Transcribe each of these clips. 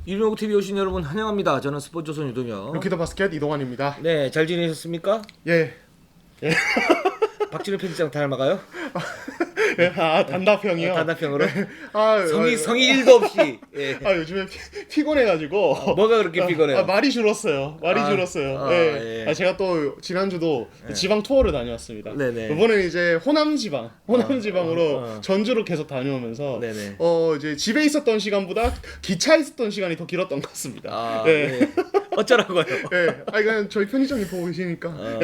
이병호 TV 오신 여러분 환영합니다. 저는 스포츠조선 유동혁. 루키더 바스켓 이동환입니다. 네, 잘 지내셨습니까? 예. 박진우 편집장 닮아가요? 단답형이요. 단답형으로? 아, 성의 1도 없이. 예. 요즘에 피곤해가지고. 뭐가 그렇게 피곤해요? 말이 줄었어요. 줄었어요. 예. 제가 또 지난주도 지방 투어를 다녀왔습니다. 네네. 이번에는 이제 호남 지방으로 전주로 계속 다녀오면서 네네. 이제 집에 있었던 시간보다 기차에 있었던 시간이 더 길었던 것 같습니다. 네. 어쩌라고요? 예. 그냥 저희 편의점이 보고 계시니까.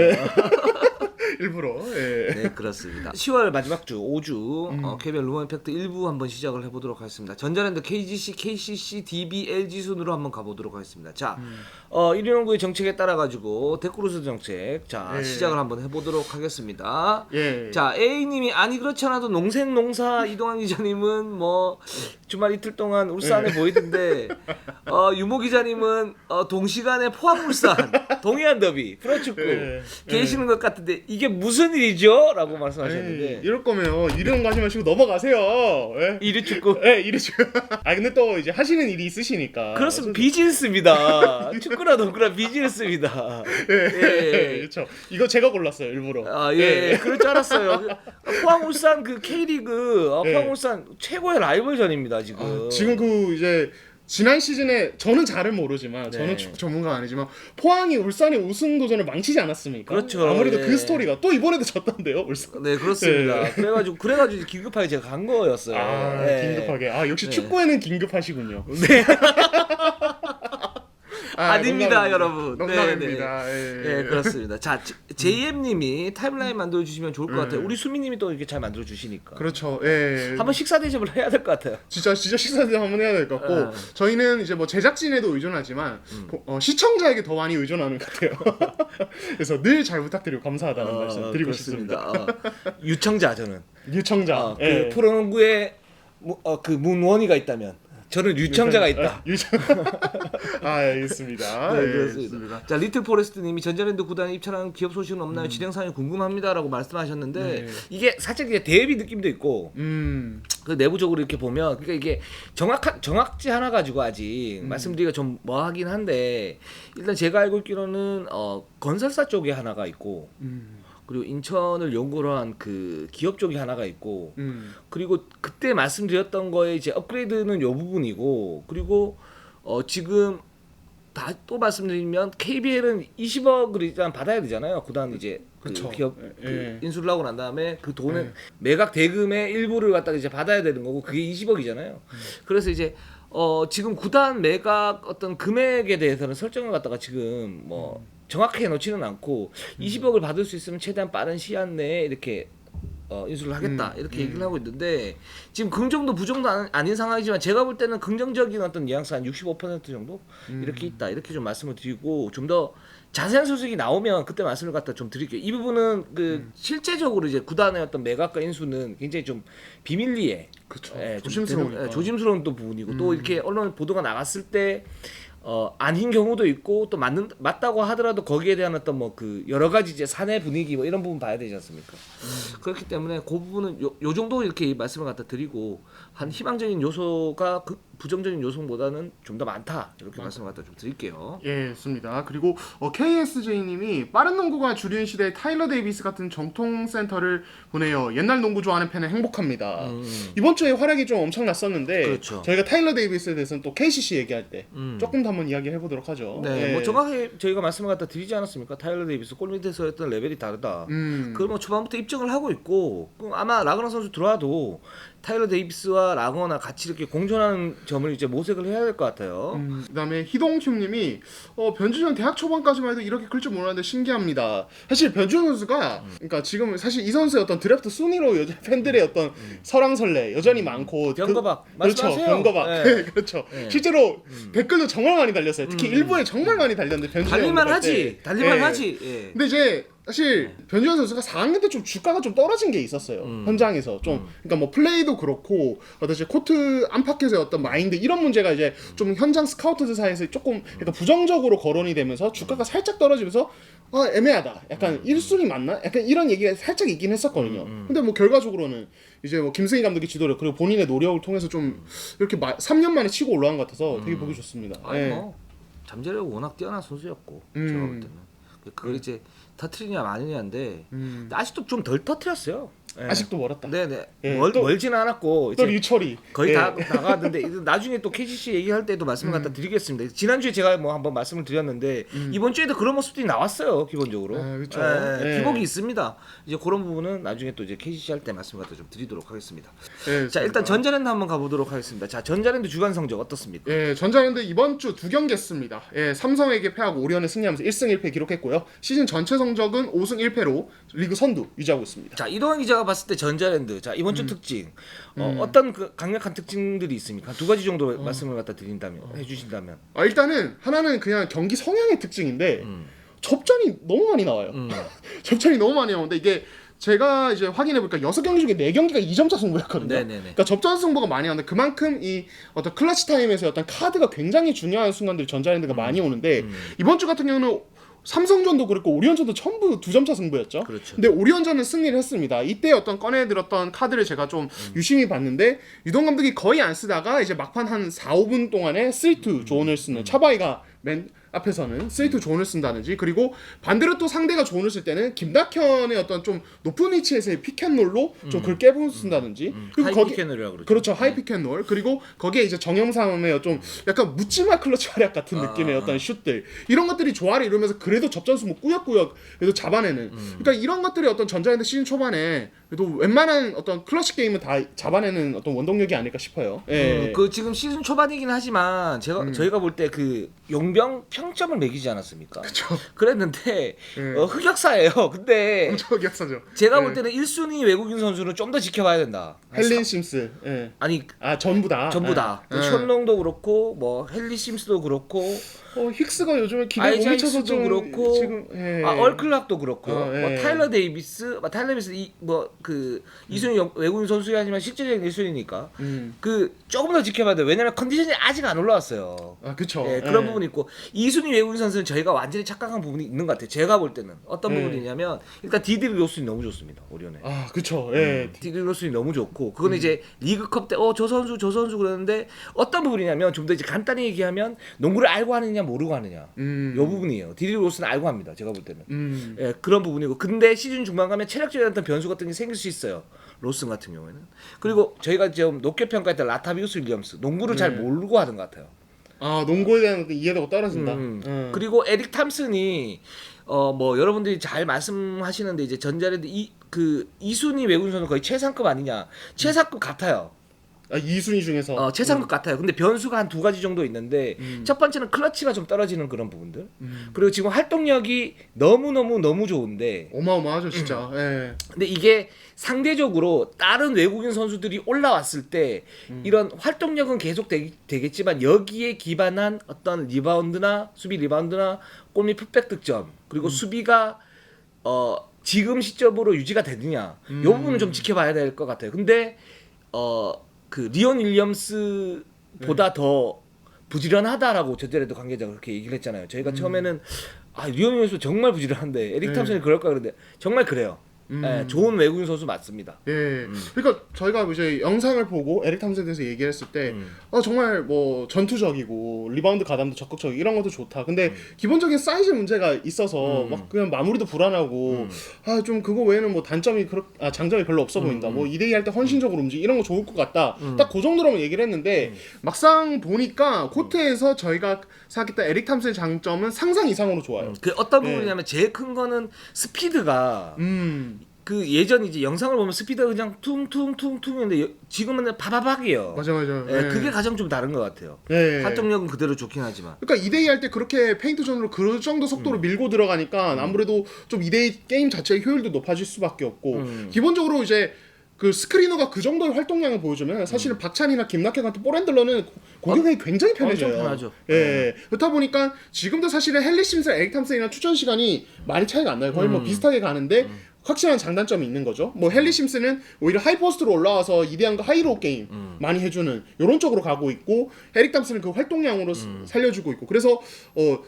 일부러. 예. 네, 그렇습니다. 10월 마지막 주 5주 KBL 루머 임팩트 1부 한번 시작을 해보도록 하겠습니다. 전자랜드, KGC, KCC, DB, LG 순으로 한번 가보도록 하겠습니다. 자, 1위 농구의 정책에 따라 가지고 데크루즈 정책, 자 시작을 한번 해보도록 하겠습니다. 예. 자, A님이 아니 그렇지 않아도 농생농사 이동환 기자님은 뭐 주말 이틀 동안 울산에 보이던데 유모 기자님은 동시간에 포항울산 동해안 더비 프로축구 계시는 것 같은데 이게 무슨 일이죠? 라고 말씀하셨는데 이럴 거면 이름 가지 마시고 넘어가세요. 예? 이리 축구? 예, 이리 축구. 근데 또 이제 하시는 일이 있으시니까. 그렇습니다. 비즈니스입니다. 축구나 농구나 비즈니스입니다. 예. 그렇죠. 이거 제가 골랐어요, 일부러. 예. 그럴 줄 알았어요. 포항울산 그 K리그 포항울산 최고의 라이벌전입니다, 지금. 지금 그 이제 지난 시즌에 저는 잘은 모르지만 저는 축구 전문가가 아니지만 포항이 울산의 우승 도전을 망치지 않았습니까? 그렇죠. 아무래도 그 스토리가 또 이번에도 졌던데요, 울산. 네, 그렇습니다. 그래가지고 긴급하게 제가 간 거였어요. 긴급하게. 역시 축구에는 긴급하시군요. 네. 아닙니다, 농담입니다. 여러분. 농담입니다. 네, 그렇습니다. 자, JM님이 타임라인 만들어 주시면 좋을 것 같아요. 우리 수미님이 또 이렇게 잘 만들어 주시니까. 그렇죠. 예. 한번 식사 대접을 해야 될 것 같아요. 진짜 식사도 한번 해야 될 것 같고 저희는 이제 뭐 제작진에도 의존하지만 시청자에게 더 많이 의존하는 것 같아요. 그래서 늘 잘 부탁드리고 감사하다는 말씀 드리고 싶습니다. 유청자 저는. 유청자. 그 프로농구에 그 문원이가 있다면 저는 유청자가 있다. 알겠습니다. 네, 그렇습니다. 자, 리틀 포레스트님이 전자랜드 구단에 입찰하는 기업 소식은 없나요? 진행 사항이 궁금합니다라고 말씀하셨는데 이게 살짝 이게 대비 느낌도 있고 그 내부적으로 이렇게 보면 그러니까 이게 정확지 않아 가지고 아직 말씀드리기가 좀 뭐하긴 한데 일단 제가 알고 있기로는 건설사 쪽에 하나가 있고. 그리고 인천을 연구로 한 그 기업 쪽이 하나가 있고 그리고 그때 말씀드렸던 거에 이제 업그레이드는 요 부분이고 그리고 지금 또 말씀드리면 KBL은 20억을 일단 받아야 되잖아요. 구단 이제 그 기업 인수를 하고 난 다음에 그 돈은 매각 대금의 일부를 갖다가 이제 받아야 되는 거고 그게 20억이잖아요. 그래서 이제 지금 구단 매각 어떤 금액에 대해서는 설정을 갖다가 지금 뭐 정확하게 놓지는 않고 20억을 받을 수 있으면 최대한 빠른 시간 내에 이렇게 인수를 하겠다 이렇게 얘기를 하고 있는데 지금 긍정도 부정도 아닌 상황이지만 제가 볼 때는 긍정적인 어떤 뉘앙스 한 65% 정도 이렇게 있다 이렇게 좀 말씀을 드리고 좀 더 자세한 소식이 나오면 그때 말씀을 갖다 좀 드릴게요. 이 부분은 그 실제적으로 이제 구단의 어떤 매각과 인수는 굉장히 좀 비밀리에 그렇죠. 조심스러운 조심스러운 또 부분이고 또 이렇게 언론 보도가 나갔을 때 아닌 경우도 있고 또 맞다고 하더라도 거기에 대한 어떤 뭐 그 여러 가지 이제 사내 분위기 뭐 이런 부분 봐야 되지 않습니까? 그렇기 때문에 그 부분은 요 정도 이렇게 말씀을 갖다 드리고 한 희망적인 요소가 그 부정적인 요소보다는 좀 더 많다 이렇게 말씀을 갖다 좀 드릴게요. 예, 좋습니다. 그리고 KSJ님이 빠른 농구가 주류인 시대에 타일러 데이비스 같은 정통 센터를 보내요. 옛날 농구 좋아하는 팬은 행복합니다. 이번 주에 활약이 좀 엄청났었는데 그렇죠. 저희가 타일러 데이비스에 대해서는 또 KCC 얘기할 때 조금 더 한번 이야기해 보도록 하죠. 네, 뭐 정확하게 저희가 말씀을 갖다 드리지 않았습니까? 타일러 데이비스 골 밑에서 했던 레벨이 다르다. 그걸 뭐 초반부터 입증을 하고 있고 아마 라그너 선수 들어와도 타일러 데이비스와 라거나 같이 이렇게 공존하는 점을 이제 모색을 해야 될 것 같아요. 그다음에 희동춤님이 변준현 대학 초반까지만 해도 이렇게 클 줄 몰랐는데 신기합니다. 사실 변준현 선수가 그러니까 지금 사실 이 선수의 어떤 드래프트 순위로 여자 팬들의 어떤 설왕설래 여전히 많고 병거박 그렇죠. 말씀하세요. 병거박 네. 그렇죠. 네. 실제로 댓글도 정말 많이 달렸어요. 특히 일부에 정말 많이 달렸는데 변준현 달릴만 하지. 예. 근데 이제 사실 변준현 선수가 4학년 때 좀 주가가 좀 떨어진 게 있었어요. 현장에서 좀 그러니까 뭐 플레이도 그렇고 어떤 이제 코트 안팎에서의 어떤 마인드 이런 문제가 이제 좀 현장 스카우터들 사이에서 조금 약간 부정적으로 거론이 되면서 주가가 살짝 떨어지면서 애매하다. 약간 1순위 맞나? 약간 이런 얘기가 살짝 있긴 했었거든요. 근데 뭐 결과적으로는 이제 뭐 김승희 감독의 지도력 그리고 본인의 노력을 통해서 좀 이렇게 3년 만에 치고 올라간 것 같아서 되게 보기 좋습니다. 아니 뭐 잠재력이 워낙 뛰어난 선수였고 제가 볼 때는 그걸 이제 터트리냐 마느냐인데 아직도 좀 덜 터트렸어요. 예. 아직도 멀었다. 네네. 예, 멀지는 않았고 또 이제 류철이 거의 다 나갔는데 나중에 또 KCC 얘기할 때도 말씀을 갖다 드리겠습니다. 지난주에 제가 뭐 한번 말씀을 드렸는데 이번 주에도 그런 모습들이 나왔어요. 기본적으로. 그렇죠. 예, 예. 기복이 있습니다. 이제 그런 부분은 나중에 또 이제 KCC 할 때 말씀을 갖다 좀 드리도록 하겠습니다. 예, 자 일단 전자랜드 한번 가보도록 하겠습니다. 자 전자랜드 주간 성적 어떻습니까? 예, 전자랜드 이번 주 2경기 했습니다. 예, 삼성에게 패하고 오리온에 승리하면서 1승 1패 기록했고요. 시즌 전체 성적은 5승 1패로 리그 선두 유지하고 있습니다. 자 이동환 기자가 봤을 때 전자랜드 자 이번 주 특징 어떤 그 강력한 특징들이 있습니까? 두 가지 정도 말씀을 갖다 드린다면 해주신다면 일단은 하나는 그냥 경기 성향의 특징인데 접전이 너무 많이 나와요. 접전이 너무 많이 나오는데 이게 제가 이제 확인해보니까 6경기 중에 4경기가 2점차 승부였거든요. 네네네. 그러니까 접전 승부가 많이 나오는데 그만큼 이 어떤 클러치 타임에서의 어떤 카드가 굉장히 중요한 순간들이 전자랜드가 많이 오는데 이번 주 같은 경우는 삼성전도 그렇고 오리온전도 전부 2점차 승부였죠. 그렇죠. 근데 오리온전은 승리를 했습니다. 이때 어떤 꺼내들었던 카드를 제가 좀 유심히 봤는데 유동 감독이 거의 안 쓰다가 이제 막판 한 4, 5분 동안에 3-2 조언을 쓰는 차바이가 맨 앞에서는 3-2 조언을 쓴다든지 그리고 반대로 또 상대가 조언을 쓸 때는 김낙현의 어떤 좀 높은 위치에서의 피켓롤로 좀 그걸 깨부순다든지 그리고 하이 피켓롤이라고 그러죠. 그렇죠. 하이 피켓롤 그리고 거기에 이제 정영삼의 좀 약간 묻지마 클러치 활약 같은 느낌의 어떤 슛들 이런 것들이 조화를 이루면서 그래도 접전수 뭐 꾸역꾸역 그래도 잡아내는 그러니까 이런 것들이 어떤 전자랜드 시즌 초반에 그래도 웬만한 어떤 클러치 게임은 다 잡아내는 어떤 원동력이 아닐까 싶어요. 예. 그 지금 시즌 초반이긴 하지만 저희가 볼 때 그 용병 평점을 매기지 않았습니까? 그렇죠. 그랬는데 예. 흑역사예요. 근데 엄청 역사죠. 제가 예. 볼 때는 1순위 외국인 선수는 좀 더 지켜봐야 된다. 헬린 심스. 예. 아니 전부 다. 전부 다. 예. 션롱도 그렇고 뭐 헨리 심스도 그렇고 힉스가 요즘에 기대 못 아이자 미쳐서 힉스도 좀 그렇고 지금 예. 얼클락도 그렇고 뭐 예. 타일러 데이비스 이순위 외국인 선수가 아니지만 실질적인 1순위니까 그 조금 더 지켜봐야 돼. 왜냐면 컨디션이 아직 안 올라왔어요. 그렇죠. 예, 그런 부분이 있고 2순위 외국인 선수는 저희가 완전히 착각한 부분이 있는 것 같아요. 제가 볼 때는 어떤 부분이냐면 일단 디드리 로슨이 너무 좋습니다. 오리온에. 그렇죠. 예. 디드리 로슨이 너무 좋고 그거는 이제 리그컵 때 저 선수 그러는데 어떤 부분이냐면 좀 더 이제 간단히 얘기하면 농구를 알고 하느냐 모르고 하느냐 이 부분이에요. 디드리 로슨은 알고 합니다. 제가 볼 때는. 예, 그런 부분이고 근데 시즌 중반 가면 체력적인 어떤 변수 같은 게 생길 수 있어요. 로슨 같은 경우에는. 그리고 저희가 좀 높게 평가했던 라타비우스 윌리엄스 농구를 잘 모르고 하던 것 같아요. 농구에 대한 그 이해도가 떨어진다. 그리고 에릭 탐슨이 뭐 여러분들이 잘 말씀하시는데 이제 전자랜드 이순위 외국인 선수 거의 최상급 아니냐? 최상급 같아요. 2순위 중에서 최상급 같아요. 근데 변수가 한 두 가지 정도 있는데 첫 번째는 클러치가 좀 떨어지는 그런 부분들. 그리고 지금 활동력이 너무 좋은데 어마어마하죠 진짜. 예. 근데 이게 상대적으로 다른 외국인 선수들이 올라왔을 때 이런 활동력은 계속 되겠지만 여기에 기반한 어떤 수비 리바운드나 골밑 풋백 득점 그리고 수비가 지금 시점으로 유지가 되느냐 이 부분은 좀 지켜봐야 될 것 같아요. 근데 그 리온 윌리엄스보다 더 부지런하다라고 전자랜드 관계자가 그렇게 얘기를 했잖아요. 저희가 처음에는 리온 윌리엄스 정말 부지런한데 에릭 탐슨이 그럴까 그런데 정말 그래요. 예, 좋은 외국인 선수 맞습니다. 예. 그러니까 저희가 이제 영상을 보고 에릭 탐슨에 대해서 얘기했을 때 정말 뭐 전투적이고 리바운드 가담도 적극적이고 이런 것도 좋다. 근데 기본적인 사이즈 문제가 있어서 막 그냥 마무리도 불안하고 좀 그거 외에는 뭐 장점이 별로 없어 보인다. 뭐 2대2 할 때 헌신적으로 움직이 이런 거 좋을 것 같다. 딱 그 정도로만 얘기를 했는데 막상 보니까 코트에서 저희가 생각했던 에릭 탐슨의 장점은 상상 이상으로 좋아요. 그 어떤 부분이냐면 제일 큰 거는 스피드가 그 예전 이제 영상을 보면 스피드가 그냥 퉁퉁퉁퉁인데 지금은 바바박이에요. 맞아. 예, 그게 가장 좀 다른 것 같아요. 예. 활동력은 그대로 좋긴 하지만. 그러니까 2대2 할 때 그렇게 페인트전으로 그 정도 속도로 밀고 들어가니까 아무래도 좀 2대2 게임 자체의 효율도 높아질 수밖에 없고 기본적으로 이제 그 스크리너가 그 정도의 활동량을 보여주면 사실은 박찬이나 김낙현 같은 볼핸들러는 공격이 굉장히 편해져요. 엄청 편하죠. 예. 그렇다 보니까 지금도 사실은 헨리 심슨, 에릭 탐슨이랑 추천 시간이 많이 차이가 안 나요. 거의 뭐 비슷하게 가는데 확실한 장단점이 있는 거죠. 뭐 헨리 심슨은 오히려 하이포스트로 올라와서 이대한과 하이로 게임 많이 해주는 이런 쪽으로 가고 있고, 에릭 탐슨은 그 활동량으로 살려주고 있고. 그래서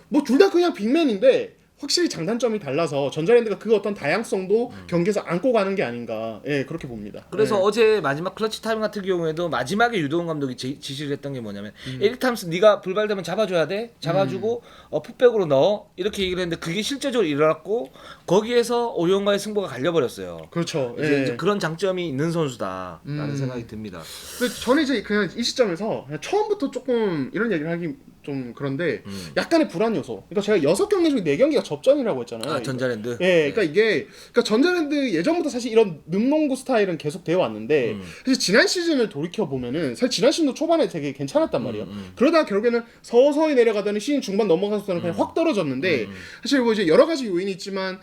뭐 둘 다 그냥 빅맨인데 확실히 장단점이 달라서 전자랜드가 그 어떤 다양성도 경기에서 안고 가는 게 아닌가, 예, 그렇게 봅니다. 그래서 예. 어제 마지막 클러치 타임 같은 경우에도 마지막에 유도훈 감독이 지시를 했던 게 뭐냐면 에릭 탐슨 네가 불발되면 잡아줘야 돼. 잡아주고 풋백으로 넣어. 이렇게 얘기를 했는데 그게 실제적으로 일어났고 거기에서 오리온과의 승부가 갈려버렸어요. 그렇죠. 이제 그런 장점이 있는 선수다라는 생각이 듭니다. 근데 저는 이제 그냥 이 시점에서 그냥 처음부터 조금 이런 얘기를 하기 좀 그런데 약간의 불안 요소. 그러니까 제가 6경기 중에 4경기가 접전이라고 했잖아요. 아, 전자랜드. 예, 그러니까 이게 전자랜드 예전부터 사실 이런 늠농구 스타일은 계속 되어 왔는데 사실 지난 시즌을 돌이켜 보면은 사실 지난 시즌도 초반에 되게 괜찮았단 말이에요. 그러다가 결국에는 서서히 내려가더니 시즌 중반 넘어가서는 그냥 확 떨어졌는데 사실 뭐 이제 여러 가지 요인이 있지만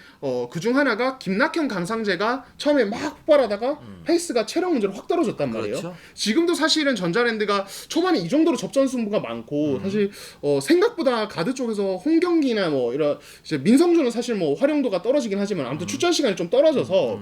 그중 하나가 김낙현, 강상재가 처음에 막 폭발하다가 페이스가 체력 문제로 확 떨어졌단 말이에요. 그렇죠. 지금도 사실은 전자랜드가 초반에 이 정도로 접전 승부가 많고 사실 생각보다 가드 쪽에서 홍경기나 뭐 이런 이제 민성준은 사실 뭐 활용도가 떨어지긴 하지만 아무튼 출전 시간이 좀 떨어져서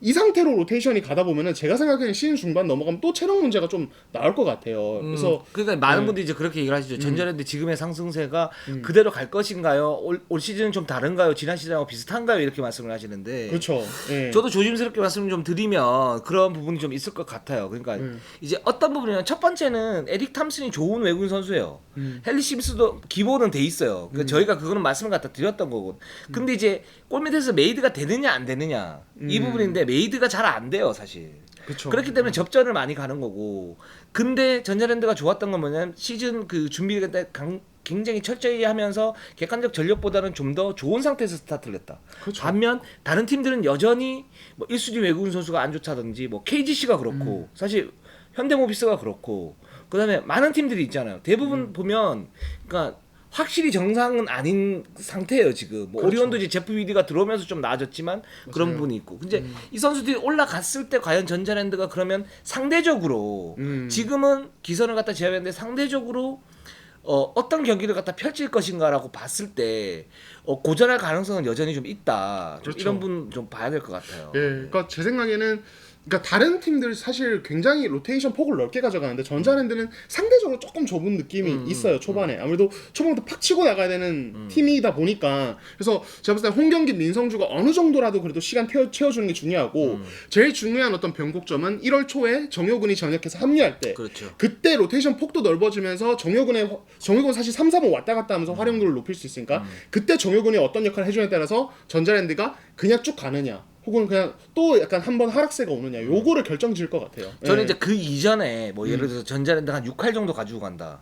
이 상태로 로테이션이 가다 보면은 제가 생각하기에는 시즌 중반 넘어가면 또 체력 문제가 좀 나올 것 같아요. 그래서 그러니까 많은 분들이 이제 그렇게 얘기를 하시죠. 전자랜드 지금의 상승세가 그대로 갈 것인가요? 올 시즌은 좀 다른가요? 지난 시즌하고 비슷한가요? 이렇게 말씀을 하시는데 그렇죠. 예. 저도 조심스럽게 말씀을 좀 드리면 그런 부분이 좀 있을 것 같아요. 그러니까 이제 어떤 부분이냐면 첫 번째는 에릭 탐슨이 좋은 외국인 선수예요. 헨리 심스도 기본은 돼 있어요. 그러니까 저희가 그거는 말씀을 갖다 드렸던 거고. 근데 이제 골밑에서 메이드가 되느냐 안 되느냐 이 부분인데 메이드가 잘 안 돼요 사실. 그쵸. 그렇기 때문에 접전을 많이 가는 거고. 근데 전자랜드가 좋았던 건 뭐냐면 시즌 그 준비를 때 굉장히 철저히 하면서 객관적 전력보다는 좀 더 좋은 상태에서 스타트를 했다. 그쵸. 반면 다른 팀들은 여전히 뭐 1순위 외국인 선수가 안 좋다든지 뭐 KGC가 그렇고 사실 현대모비스가 그렇고 그다음에 많은 팀들이 있잖아요. 대부분 보면 그러니까 확실히 정상은 아닌 상태예요 지금. 뭐 그렇죠. 오리온도 이제 제프 위디가 들어오면서 좀 나아졌지만 그런 부분이 있고. 근데 이 선수들이 올라갔을 때 과연 전자랜드가 그러면 상대적으로 지금은 기선을 갖다 제압했는데 상대적으로 어떤 경기를 갖다 펼칠 것인가라고 봤을 때 고전할 가능성은 여전히 좀 있다. 좀 그렇죠. 이런 부분 좀 봐야 될 것 같아요. 예, 그러니까 제 생각에는 그러니까 다른 팀들 사실 굉장히 로테이션 폭을 넓게 가져가는데 전자랜드는 상대적으로 조금 좁은 느낌이 있어요 초반에. 아무래도 초반부터 팍 치고 나가야 되는 팀이다 보니까. 그래서 제가 봤을 때 홍경기, 민성주가 어느 정도라도 그래도 시간 채워주는 게 중요하고 제일 중요한 어떤 변곡점은 1월 초에 정효근이 전역해서 합류할 때 그렇죠. 그때 로테이션 폭도 넓어지면서 정효근은 사실 3, 4번 왔다 갔다 하면서 활용도를 높일 수 있으니까 그때 정효근이 어떤 역할을 해주냐에 따라서 전자랜드가 그냥 쭉 가느냐 혹은 그냥 또 약간 한번 하락세가 오느냐 요거를 결정지을 것 같아요. 저는 예. 이제 그 이전에 뭐 예를 들어서 전자랜드가 한 6할 정도 가지고 간다.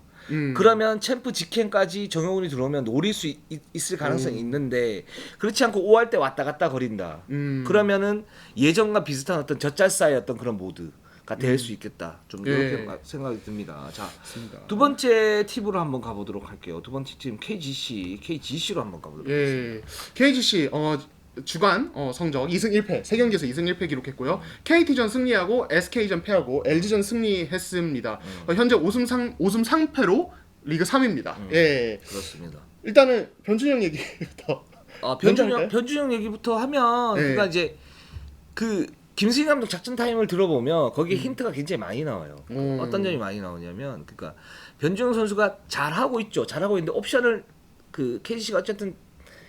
그러면 챔프 직행까지 정효훈이 들어오면 노릴 수 있을 가능성이 있는데 그렇지 않고 5할 때 왔다 갔다 거린다. 그러면은 예전과 비슷한 어떤 젖잘싸의 어떤 그런 모드가 될 수 있겠다. 좀 이렇게 생각이 듭니다. 자, 두 번째 팁으로 한번 가보도록 할게요. 두 번째 팀 KGC로 한번 가보도록 하겠습니다. 예. KGC 주간 성적 2승 1패 3경기에서 2승 1패 기록했고요. KT전 승리하고 SK전 패하고 LG전 승리했습니다. 현재 5승 3패로 리그 3위입니다. 예. 그렇습니다. 일단은 변준영 얘기부터. 변준영 얘기부터 하면 그러니까 이제 그 김승희 감독 작전 타임을 들어보면 거기에 힌트가 굉장히 많이 나와요. 어떤 점이 많이 나오냐면 그러니까 변준영 선수가 잘하고 있죠. 잘하고 있는데 옵션을 그 KC가 어쨌든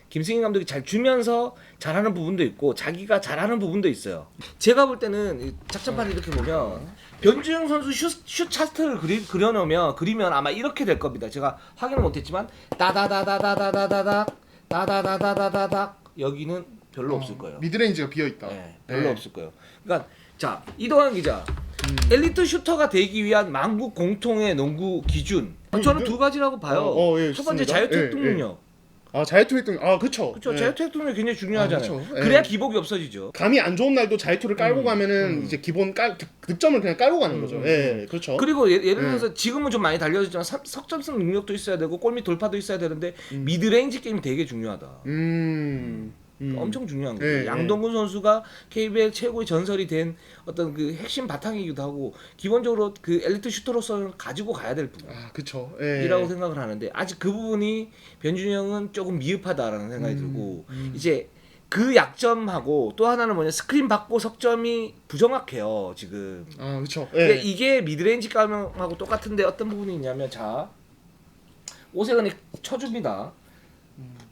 김승희 감독이 잘 주면서 잘하는 부분도 있고 자기가 잘하는 부분도 있어요. 제가 볼 때는 작전판을 이렇게 보면 변준영 선수 슛 차트를 그리면 아마 이렇게 될 겁니다. 제가 확인을 못했지만 다다다다다다다닥 여기는 별로 없을 거예요. 미드레인지가 비어 있다. 네, 별로 없을 거예요. 그러니까 자 이동환 기자 엘리트 슈터가 되기 위한 만국 공통의 농구 기준 저는 두 가지라고 봐요. 예, 첫 번째 좋습니다. 자유투 획득 능력. 자유투 획득. 그쵸. 그렇죠. 자유투 획득 능력이 굉장히 중요하잖아요. 그쵸. 그래야 기복이 없어지죠. 감이 안 좋은 날도 자유투를 깔고 가면은 이제 기본 득점을 그냥 깔고 가는 거죠. 예, 그렇죠. 그리고 예를 들어서 지금은 좀 많이 달려졌지만 석점승 능력도 있어야 되고 골밑 돌파도 있어야 되는데 미드레인지 게임이 되게 중요하다. 엄청 중요한 거예요. 양동근 선수가 KBL 최고의 전설이 된 어떤 그 핵심 바탕이기도 하고 기본적으로 그 엘리트 슈터로서는 가지고 가야 될 부분이라고 생각을 하는데 아직 그 부분이 변준이 형은 조금 미흡하다라는 생각이 들고 이제 그 약점하고 또 하나는 뭐냐 스크린 받고 석점이 부정확해요 지금. 아 그렇죠. 근데 이게 미드레인지 가명하고 똑같은데 어떤 부분이 있냐면 자 오세근이 쳐줍니다.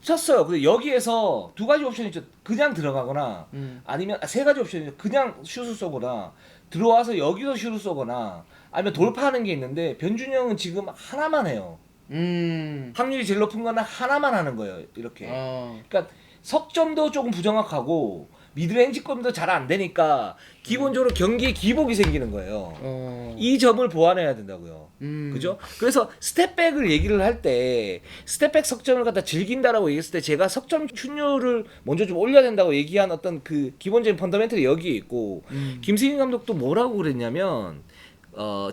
쳤어요. 근데 여기에서 두 가지 옵션이 있죠. 그냥 들어가거나 아니면 세 가지 옵션이 있죠. 그냥 슛을 쏘거나 들어와서 여기서 슛을 쏘거나 아니면 돌파하는 게 있는데 변준이 형은 지금 하나만 해요. 확률이 제일 높은 거는 하나만 하는 거예요. 이렇게. 그러니까 석점도 조금 부정확하고 미드레인지 건도 잘 안 되니까 기본적으로 경기에 기복이 생기는 거예요. 이 점을 보완해야 된다고요. 그죠? 그래서 스텝백을 얘기를 할 때 스텝백 석점을 갖다 즐긴다라고 얘기했을 때 제가 석점 슛률을 먼저 좀 올려야 된다고 얘기한 어떤 그 기본적인 펀더멘털이 여기에 있고 김승인 감독도 뭐라고 그랬냐면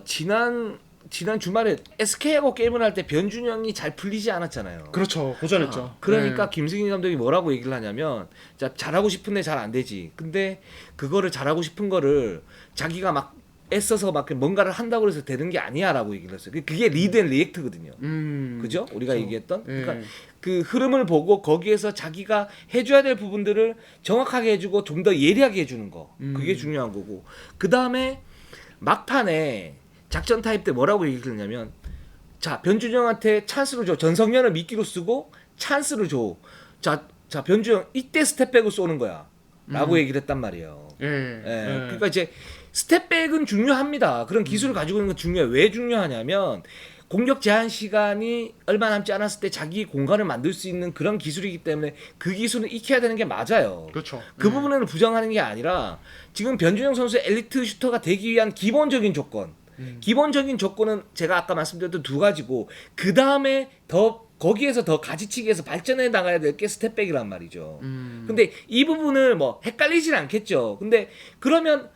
지난 주말에 SK하고 게임을 할 때 변준이 형이 잘 풀리지 않았잖아요. 그렇죠. 고전했죠. 그러니까 김승인 감독이 뭐라고 얘기를 하냐면 자, 잘하고 싶은데 잘 안 되지. 근데 그거를 잘하고 싶은 거를 자기가 막 애써서 막 뭔가를 한다고 해서 되는 게 아니야라고 얘기를 했어요. 그게 리드 앤 리액트거든요. 그죠? 우리가 그렇죠. 얘기했던 그러니까 그 흐름을 보고 거기에서 자기가 해줘야 될 부분들을 정확하게 해주고 좀 더 예리하게 해주는 거. 그게 중요한 거고 그 다음에 막판에 작전 타입 때 뭐라고 얘기를 했냐면 자 변준이 형한테 찬스를 줘. 전성현을 미끼로 쓰고 찬스를 줘. 자 변준이 형 이때 스텝백을 쏘는 거야 라고 얘기를 했단 말이에요. 그러니까 이제 스텝백은 중요합니다. 그런 기술을 가지고 있는 건 중요해요. 왜 중요하냐면 공격 제한 시간이 얼마 남지 않았을 때 자기 공간을 만들 수 있는 그런 기술이기 때문에 그 기술을 익혀야 되는 게 맞아요. 그렇죠. 그 부분에는 부정하는 게 아니라 지금 변준영 선수의 엘리트 슈터가 되기 위한 기본적인 조건 기본적인 조건은 제가 아까 말씀드렸던 두 가지고 그 다음에 더 거기에서 더 가지치기해서 발전해 나가야 될 게 스텝백이란 말이죠. 근데 이 부분을 뭐 헷갈리진 않겠죠. 근데 그러면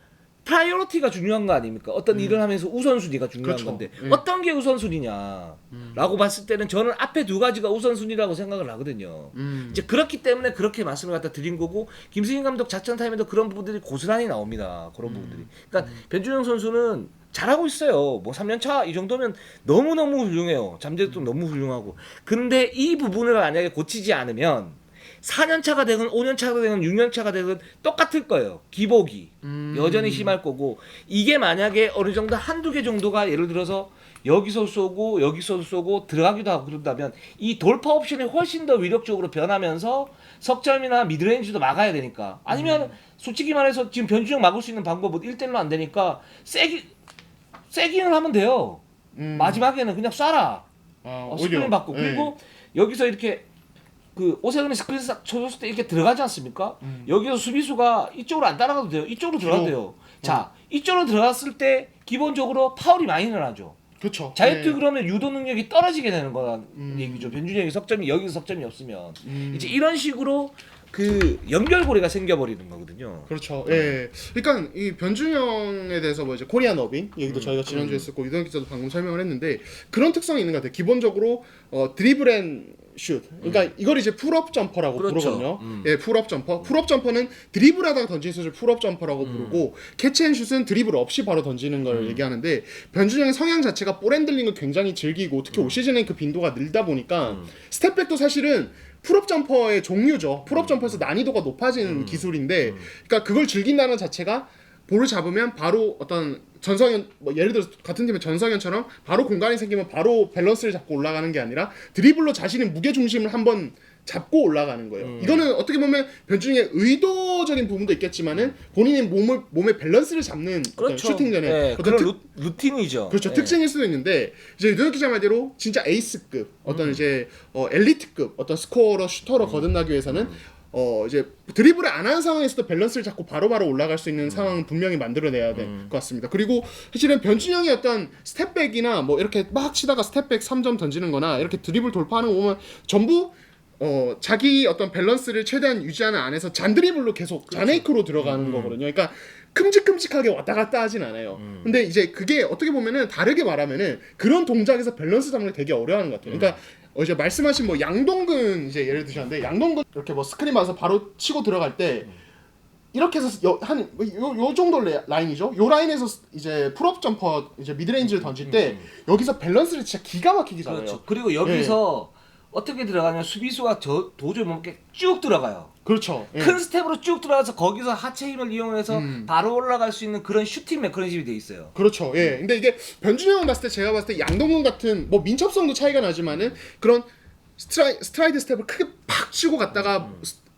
프라이어리티가 중요한 거 아닙니까? 어떤 일을 하면서 우선순위가 중요한 그렇죠. 건데 어떤 게 우선순위냐라고 봤을 때는 저는 앞에 두 가지가 우선순위라고 생각을 하거든요. 이제 그렇기 때문에 그렇게 말씀을 갖다 드린 거고 김승인 감독 작전 타임에도 그런 부분들이 고스란히 나옵니다. 그런 부분들이. 그러니까 변준영 선수는 잘하고 있어요. 뭐 3년차 이 정도면 너무너무 훌륭해요. 잠재력도 너무 훌륭하고. 근데 이 부분을 만약에 고치지 않으면 4년차가 되건 5년차가 되건 6년차가 되건 똑같을 거예요. 기복이 여전히 심할 거고 이게 만약에 어느 정도 한두 개 정도가 예를 들어서 여기서 쏘고 여기서 쏘고 들어가기도 하고 그런다면 이 돌파 옵션이 훨씬 더 위력적으로 변하면서 석점이나 미드레인지도 막아야 되니까 아니면 솔직히 말해서 지금 변준영 막을 수 있는 방법은 1대1로 안 되니까 세기는 하면 돼요. 마지막에는 그냥 쏴라. 스크린 받고 그리고 여기서 이렇게 그 오세근이 스크린 싹 쳐줬을 때 이렇게 들어가지 않습니까? 여기서 수비수가 이쪽으로 안 따라가도 돼요. 이쪽으로 들어가도 돼요. 자 이쪽으로 들어갔을 때 기본적으로 파울이 많이 늘어나죠. 그렇죠. 자유투 그러면 유도 능력이 떨어지게 되는 거란 얘기죠. 변준이 형이 석점이 여기서 석점이 없으면 이제 이런 식으로 그 연결고리가 생겨버리는 거거든요. 그렇죠. 예. 그러니까 이 변준영에 대해서 뭐 이제 코리안 어빙 얘기도 저희가 지난주에 했었고 유동 기자도 방금 설명을 했는데 그런 특성이 있는 것 같아요. 기본적으로 드리블 앤 슛. 그러니까 이걸 이제 풀업 점퍼라고 그렇죠. 부르거든요. 예, 풀업 점퍼. 풀업 점퍼는 드리블하다가 던지는 슛을 풀업 점퍼라고 부르고 캐치 앤 슛은 드리블 없이 바로 던지는 걸 얘기하는데 변준영의 성향 자체가 볼 핸들링을 굉장히 즐기고 특히 올 시즌에 그 빈도가 늘다 보니까 스텝백도 사실은 풀업 점퍼의 종류죠. 풀업 점퍼에서 난이도가 높아지는 기술인데, 그러니까 그걸 즐긴다는 자체가 볼을 잡으면 바로 어떤 전성현, 뭐 예를 들어서 같은 팀의 전성현처럼 바로 공간이 생기면 바로 밸런스를 잡고 올라가는 게 아니라 드리블로 자신의 무게 중심을 한번 잡고 올라가는 거예요. 이거는 어떻게 보면 변준영의 의도적인 부분도 있겠지만은 본인의 몸의 밸런스를 잡는 그렇죠. 슈팅 전에 네, 그런 루틴이죠. 그렇죠. 네. 특징일 수도 있는데 이제 유동혁 기자 말대로 진짜 에이스급 어떤 이제 엘리트급 어떤 스코어러 슈터로 거듭나기 위해서는 이제 드리블을 안 하는 상황에서도 밸런스를 잡고 바로바로 올라갈 수 있는 상황은 분명히 만들어내야 될 것 같습니다. 그리고 사실은 변준영의 어떤 스텝백이나 뭐 이렇게 막 치다가 스텝백 3점 던지는 거나 이렇게 드리블 돌파하는 거 보면 전부 자기 어떤 밸런스를 최대한 유지하는 안에서 잔드리블로 계속 잔에이크로 들어가는 거거든요. 그러니까 큼직큼직하게 왔다 갔다 하진 않아요. 근데 이제 그게 어떻게 보면은 다르게 말하면은 그런 동작에서 밸런스 잡는 게 되게 어려워하는 것 같아요. 그러니까 이제 말씀하신 뭐 양동근 이제 예를 드셨는데 양동근 이렇게 뭐 스크린 봐서 바로 치고 들어갈 때 이렇게 해서 요 정도 라인이죠. 요 라인에서 이제 풀업 점퍼 이제 미드레인지를 던질 때 여기서 밸런스를 진짜 기가 막히게 잡아요. 그렇죠. 그리고 여기서 어떻게 들어가냐면 수비수가 도저히 못 먹게 쭉 들어가요. 그렇죠. 큰 스텝으로 쭉 들어가서 거기서 하체 힘을 이용해서 바로 올라갈 수 있는 그런 슈팅 메커니즘이 돼 있어요. 그렇죠. 예. 근데 이게 변준이 형 봤을 때 제가 봤을 때 양동근 같은 뭐 민첩성도 차이가 나지만은 그런 스트라이드 스텝을 크게 팍 치고 갔다가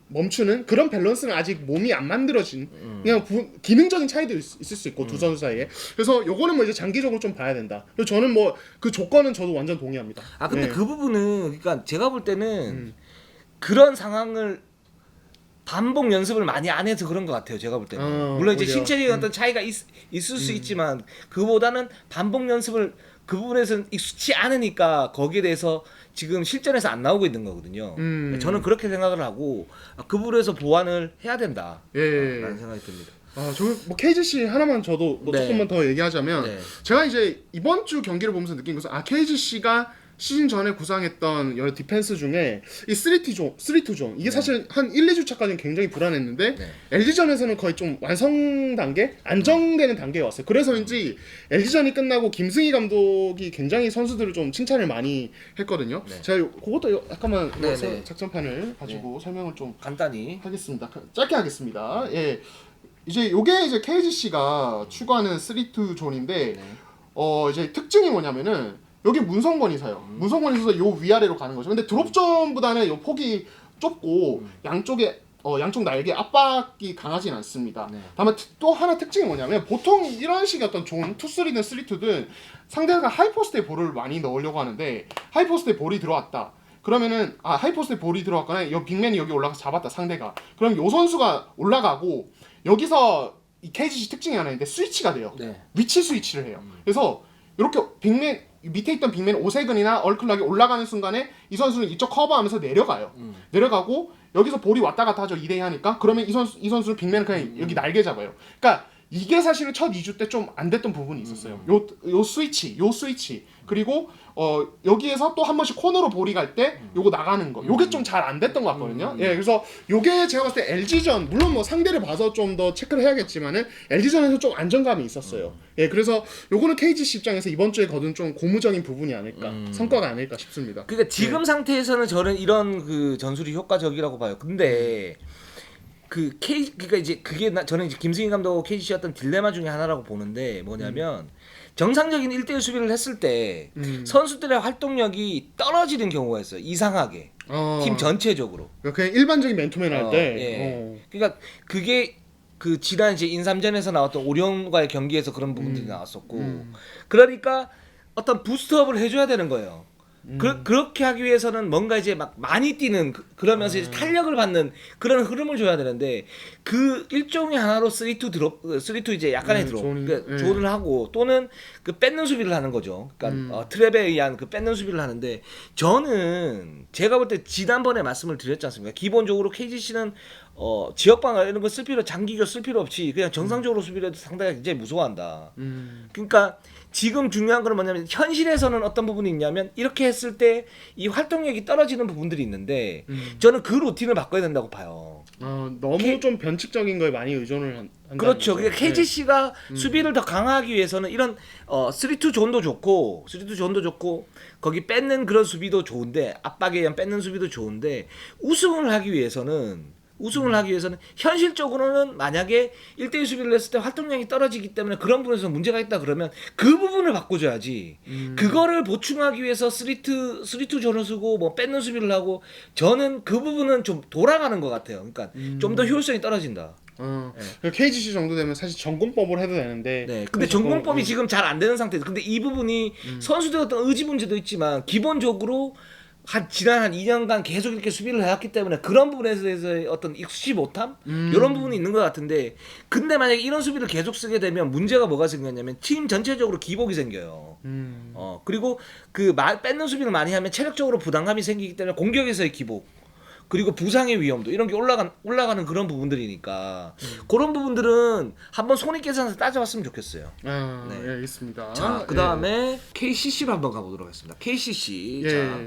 멈추는 그런 밸런스는 아직 몸이 안 만들어진 그냥 기능적인 차이도 있을 수 있고 두 선수 사이에. 그래서 요거는 뭐 이제 장기적으로 좀 봐야 된다. 그래서 저는 뭐 그 조건은 저도 완전 동의합니다. 아 근데 예. 그 부분은 그러니까 제가 볼 때는 그런 상황을 반복 연습을 많이 안 해서 그런 것 같아요. 제가 볼 때는. 물론 이제 오히려. 신체적인 어떤 차이가 있을 수 있지만 그보다는 반복 연습을 그 부분에서는 익숙치 않으니까 거기에 대해서 지금 실전에서 안 나오고 있는 거거든요. 저는 그렇게 생각을 하고 그 부분에서 보완을 해야 된다. 예. 라는 생각이 듭니다. 뭐 KGC 하나만 저도 뭐 네. 조금만 더 얘기하자면 네. 제가 이제 이번 주 경기를 보면서 느낀 것은 KGC가 시즌 전에 구상했던 여러 디펜스 중에 이 3-2 존 이게 사실 한 1, 2주차까지는 굉장히 불안했는데 네. LG전에서는 거의 좀 완성 단계? 안정되는 단계에 왔어요. 그래서인지 LG전이 끝나고 김승희 감독이 굉장히 선수들을 좀 칭찬을 많이 했거든요. 네. 제가 그것도 약간만 네, 네. 작전판을 가지고 설명을 좀 간단히. 하겠습니다. 짧게 하겠습니다. 예. 이제 요게 이제 KGC가 추구하는 3-2 존인데 이제 특징이 뭐냐면은 여기 문성권이 서요. 문성권이 서서 요 위아래로 가는 거죠. 근데 드롭존보다는 요 폭이 좁고 양쪽 날개 압박이 강하진 않습니다. 네. 다만 또 하나 특징이 뭐냐면 보통 이런 식의 어떤 존 2-3든 3-2든 상대가 하이포스트에 볼을 많이 넣으려고 하는데 하이포스트에 볼이 들어왔다. 그러면은 하이포스트에 볼이 들어왔거나 요 빅맨이 여기 올라가서 잡았다 상대가. 그럼 요 선수가 올라가고 여기서 이 KGC 특징이 하나 있는데 스위치가 돼요. 네. 위치 스위치를 해요. 그래서 이렇게 빅맨 밑에 있던 빅맨 오세근이나 얼클락이 올라가는 순간에 이 선수는 이쪽 커버하면서 내려가요. 내려가고 여기서 볼이 왔다 갔다 하죠. 2대2 하니까. 그러면 이 선수는 빅맨은 그냥 여기 날개 잡아요. 그러니까 이게 사실은 첫 2주 때 좀 안 됐던 부분이 있었어요. 요 스위치. 그리고 여기에서 또 한 번씩 코너로 볼이 갈 때 요거 나가는 거. 요게 좀 잘 안 됐던 것 같거든요. 예, 그래서 요게 제가 봤을 때 LG전 물론 뭐 상대를 봐서 좀 더 체크를 해야겠지만은 LG전에서 좀 안정감이 있었어요. 예, 그래서 요거는 KGC 입장에서 이번 주에 거둔 좀 고무적인 부분이 아닐까, 성과가 아닐까 싶습니다. 그러니까 지금 상태에서는 저는 이런 그 전술이 효과적이라고 봐요. 근데 그러니까 이제 저는 이제 김승희 감독 KGC 어떤 딜레마 중에 하나라고 보는데 뭐냐면 정상적인 1대1 수비를 했을 때 선수들의 활동력이 떨어지는 경우가 있어요. 이상하게. 팀 전체적으로. 그냥 일반적인 맨투맨 할 때. 예. 그러니까 그게 그 지난 이제 인삼전에서 나왔던 오리온과의 경기에서 그런 부분들이 나왔었고 그러니까 어떤 부스트업을 해줘야 되는 거예요. 그렇게 하기 위해서는 뭔가 이제 막 많이 뛰는 그러면서 이제 탄력을 받는 그런 흐름을 줘야 되는데 그 일종의 하나로 3-2 이제 약간의 드롭 그러니까 존을 하고 또는 그 뺏는 수비를 하는 거죠. 그러니까 트랩에 의한 그 뺏는 수비를 하는데 저는 제가 볼 때 지난번에 말씀을 드렸지 않습니까? 기본적으로 KGC는 지역방어 이런 거 쓸 필요 장기교 쓸 필요 없이 그냥 정상적으로 수비를 해도 상대가 굉장히 무서워한다. 그러니까 지금 중요한 건 뭐냐면 현실에서는 어떤 부분이 있냐면 이렇게 했을 때 이 활동력이 떨어지는 부분들이 있는데 저는 그 루틴을 바꿔야 된다고 봐요. 너무 좀 변칙적인 거에 많이 의존을 한다. 그렇죠. 그러니까 KGC가 수비를 더 강화하기 위해서는 이런 3-2 존도 좋고 거기 뺏는 그런 수비도 좋은데 압박에 의한 뺏는 수비도 좋은데 우승을 하기 위해서는 현실적으로는 만약에 1대1 수비를 했을 때 활동량이 떨어지기 때문에 그런 부분에서 문제가 있다 그러면 그 부분을 바꿔줘야지. 그거를 보충하기 위해서 3-2 존을 쓰고 뭐 뺏는 수비를 하고 저는 그 부분은 좀 돌아가는 것 같아요. 그러니까 좀 더 효율성이 떨어진다. KGC 정도 되면 사실 전공법을 해도 되는데. 네. 근데 전공법이 지금 잘 안 되는 상태에서 근데 이 부분이 선수들의 어떤 의지 문제도 있지만 기본적으로 지난 한 2년간 계속 이렇게 수비를 해왔기 때문에 그런 부분에 대해서 어떤 익숙치 못함 이런 부분이 있는 것 같은데 근데 만약에 이런 수비를 계속 쓰게 되면 문제가 뭐가 생겼냐면 팀 전체적으로 기복이 생겨요. 그리고 뺏는 수비를 많이 하면 체력적으로 부담감이 생기기 때문에 공격에서의 기복 그리고 부상의 위험도 이런 게 올라가는 그런 부분들이니까 그런 부분들은 한번 손익계산서 따져봤으면 좋겠어요. 아, 네. 예, 알겠습니다. 자, 그 다음에 KCC로 한번 가보도록 하겠습니다. KCC. 예. 자.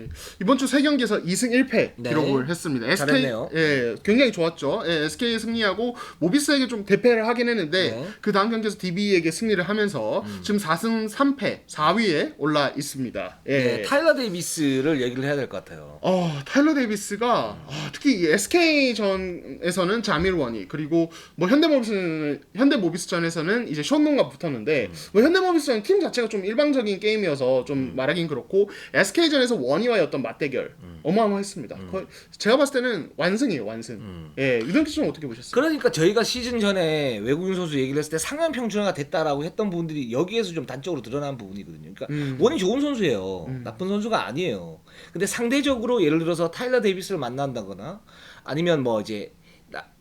이번 주 3경기에서 2승 1패 네. 기록을 했습니다. SK, 잘했네요. 예, 굉장히 좋았죠. 예, SK에 승리하고 모비스에게 좀 대패를 하긴 했는데 네. 그 다음 경기에서 DB에게 승리를 하면서 지금 4승 3패 4위에 올라 있습니다. 예. 네, 타일러 데이비스를 얘기를 해야 될 것 같아요. 타일러 데이비스가 특히 이 SK전에서는 자밀원이 그리고 뭐 현대모비스전에서는 이제 션농과 붙었는데 뭐 현대모비스전 팀 자체가 좀 일방적인 게임이어서 좀 말하긴 그렇고 SK전에서 원희와의 어떤 맞대결 어마어마했습니다. 거의 제가 봤을 때는 완승이에요, 완승. 예, 유동기 씨는 어떻게 보셨어요? 그러니까 저희가 시즌 전에 외국인 선수 얘기를 했을 때 상향 평준화가 됐다라고 했던 부분들이 여기에서 좀 단적으로 드러난 부분이거든요. 그러니까 원이 좋은 선수예요. 나쁜 선수가 아니에요. 근데 상대적으로 예를 들어서 타일러 데이비스를 만난다거나 아니면 뭐 이제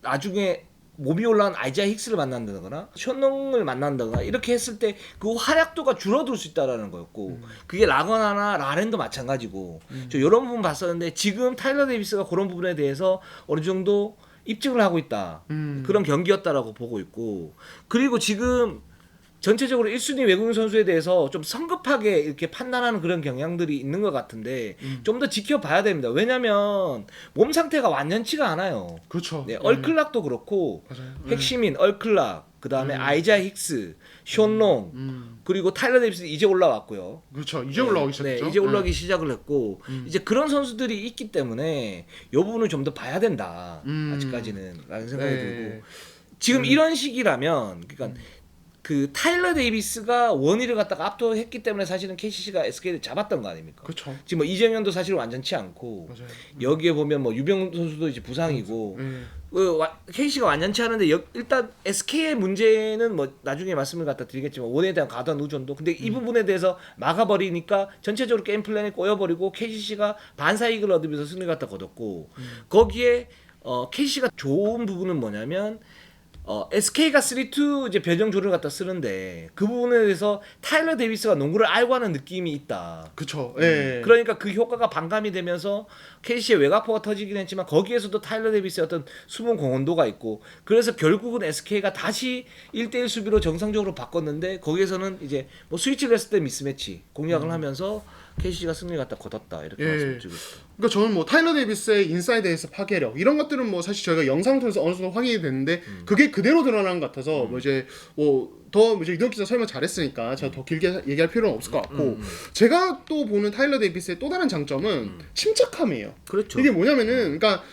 나중에 몸이 올라온 아이자 힉스를 만난다거나 션농을 만난다거나 이렇게 했을 때 그 활약도가 줄어들 수 있다라는 거였고 그게 라거나나 라렌도 마찬가지고 저 이런 부분 봤었는데 지금 타일러 데이비스가 그런 부분에 대해서 어느 정도 입증을 하고 있다. 그런 경기였다라고 보고 있고 그리고 지금 전체적으로 1순위 외국인 선수에 대해서 좀 성급하게 이렇게 판단하는 그런 경향들이 있는 것 같은데 좀 더 지켜봐야 됩니다. 왜냐면 몸 상태가 완전치가 않아요. 그렇죠. 네, 얼클락도 그렇고 맞아요. 핵심인 얼클락, 그 다음에 아이자 힉스, 션농, 그리고 타일러 데이비스 이제 올라왔고요. 그렇죠. 이제 올라오기 시작했죠. 네, 이제 올라오기 시작을 했고 이제 그런 선수들이 있기 때문에 이 부분을 좀 더 봐야 된다. 아직까지는 라는 생각이 들고 지금 이런 시기라면 그러니까 그 타일러 데이비스가 원희를 갖다가 압도했기 때문에 사실은 KCC가 SK를 잡았던 거 아닙니까? 그렇죠. 지금 뭐 이정현도 사실 완전치 않고 맞아요. 여기에 보면 뭐 유병 선수도 이제 부상이고 KCC가 완전치 않은데 일단 SK의 문제는 뭐 나중에 말씀을 갖다 드리겠지만 원에 대한 과도한 의존도 근데 이 부분에 대해서 막아버리니까 전체적으로 게임 플랜이 꼬여버리고 KCC가 반사이익을 얻으면서 승리를 갖다 거뒀고 거기에 KCC가 좋은 부분은 뭐냐면 SK가 3-2 이제 변형 조를 갖다 쓰는데 그 부분에 대해서 타일러 데이비스가 농구를 알고 하는 느낌이 있다. 그렇죠. 예. 그러니까 그 효과가 반감이 되면서 KC의 외곽포가 터지긴 했지만 거기에서도 타일러 데이비스의 어떤 숨은 공헌도가 있고 그래서 결국은 SK가 다시 1대1 수비로 정상적으로 바꿨는데 거기에서는 이제 뭐 스위치를 했을 때 미스매치 공략을 하면서 KC가 승리 갖다 거뒀다 이렇게 말씀드리겠습니다. 그러니까 저는 뭐 타일러 데이비스의 인사이드에서 파괴력 이런 것들은 뭐 사실 저희가 영상을 통해서 어느 정도 확인이 됐는데 그게 그대로 드러난 것 같아서 뭐 이제 더 이제 이동 기자 설명 잘했으니까 제가 더 길게 얘기할 필요는 없을 것 같고 제가 또 보는 타일러 데이비스의 또 다른 장점은 침착함이에요. 그렇죠. 이게 뭐냐면은 그러니까